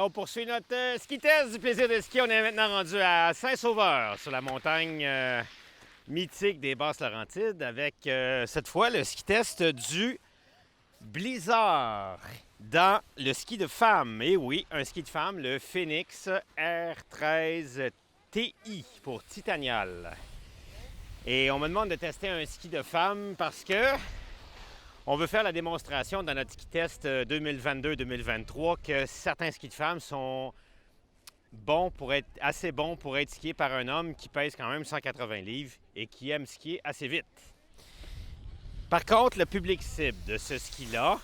on poursuit notre ski test du plaisir de ski. On est maintenant rendu à Saint-Sauveur, sur la montagne mythique des Basses-Laurentides, avec cette fois le ski test du blizzard dans le ski de femme. Et oui, un ski de femme, le Phoenix R13 TI pour Titanial. Et on me demande de tester un ski de femme parce que on veut faire la démonstration dans notre ski test 2022-2023 que certains skis de femmes sont assez bons pour être skiés par un homme qui pèse quand même 180 livres et qui aime skier assez vite. Par contre, le public cible de ce ski-là,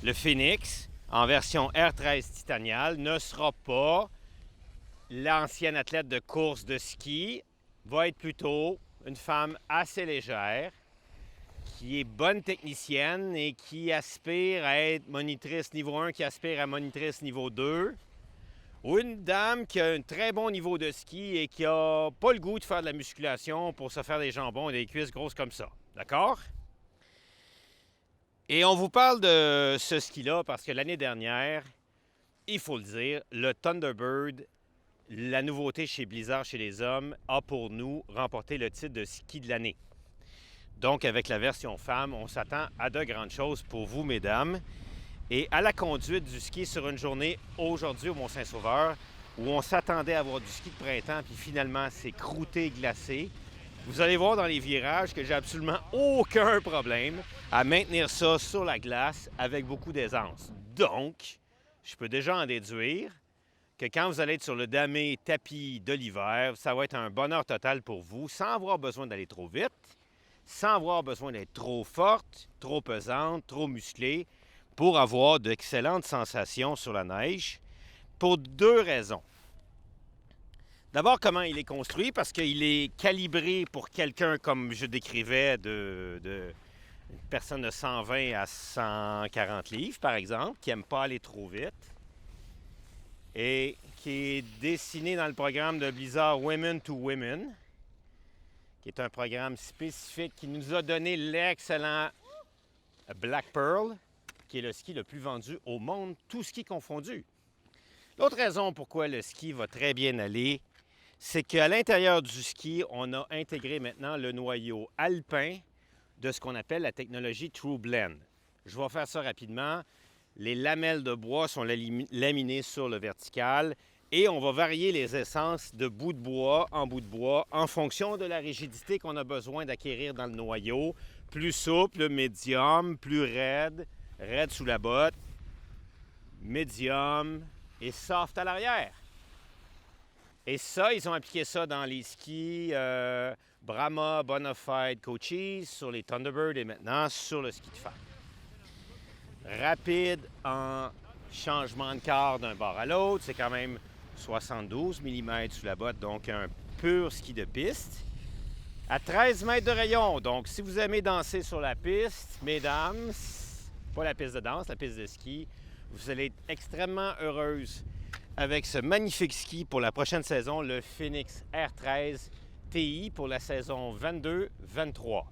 le Phoenix, en version R13 Titanial, ne sera pas l'ancienne athlète de course de ski, va être plutôt une femme assez légère, qui est bonne technicienne et qui aspire à être monitrice niveau 1, qui aspire à monitrice niveau 2, ou une dame qui a un très bon niveau de ski et qui n'a pas le goût de faire de la musculation pour se faire des jambons et des cuisses grosses comme ça. D'accord? Et on vous parle de ce ski-là parce que l'année dernière, il faut le dire, le Thunderbird, la nouveauté chez Blizzard, chez les hommes, a pour nous remporté le titre de ski de l'année. Donc, avec la version femme, on s'attend à de grandes choses pour vous, mesdames. Et à la conduite du ski sur une journée aujourd'hui au Mont-Saint-Sauveur, où on s'attendait à avoir du ski de printemps, puis finalement, c'est croûté, glacé. Vous allez voir dans les virages que j'ai absolument aucun problème à maintenir ça sur la glace avec beaucoup d'aisance. Donc, je peux déjà en déduire que quand vous allez être sur le damé tapis de l'hiver, ça va être un bonheur total pour vous, sans avoir besoin d'aller trop vite, sans avoir besoin d'être trop forte, trop pesante, trop musclée, pour avoir d'excellentes sensations sur la neige, pour deux raisons. D'abord, comment il est construit, parce qu'il est calibré pour quelqu'un, comme je décrivais, une personne de 120 à 140 livres, par exemple, qui n'aime pas aller trop vite, et qui est dessiné dans le programme de Blizzard Women to Women, qui est un programme spécifique qui nous a donné l'excellent Black Pearl, qui est le ski le plus vendu au monde, tout ski confondu. L'autre raison pourquoi le ski va très bien aller, c'est qu'à l'intérieur du ski, on a intégré maintenant le noyau alpin de ce qu'on appelle la technologie True Blend. Je vais faire ça rapidement. Les lamelles de bois sont laminées sur le vertical et on va varier les essences de bout de bois en fonction de la rigidité qu'on a besoin d'acquérir dans le noyau. Plus souple, médium, plus raide sous la botte, médium et soft à l'arrière. Et ça, ils ont appliqué ça dans les skis Brahma Bonafide Coaches, sur les Thunderbird et maintenant sur le ski de femme. Rapide en changement de quart d'un bord à l'autre, c'est quand même 72 mm sous la botte, donc un pur ski de piste. À 13 mètres de rayon, donc si vous aimez danser sur la piste, mesdames, pas la piste de danse, la piste de ski, vous allez être extrêmement heureuse avec ce magnifique ski pour la prochaine saison, le Phoenix R13 TI pour la saison 22-23.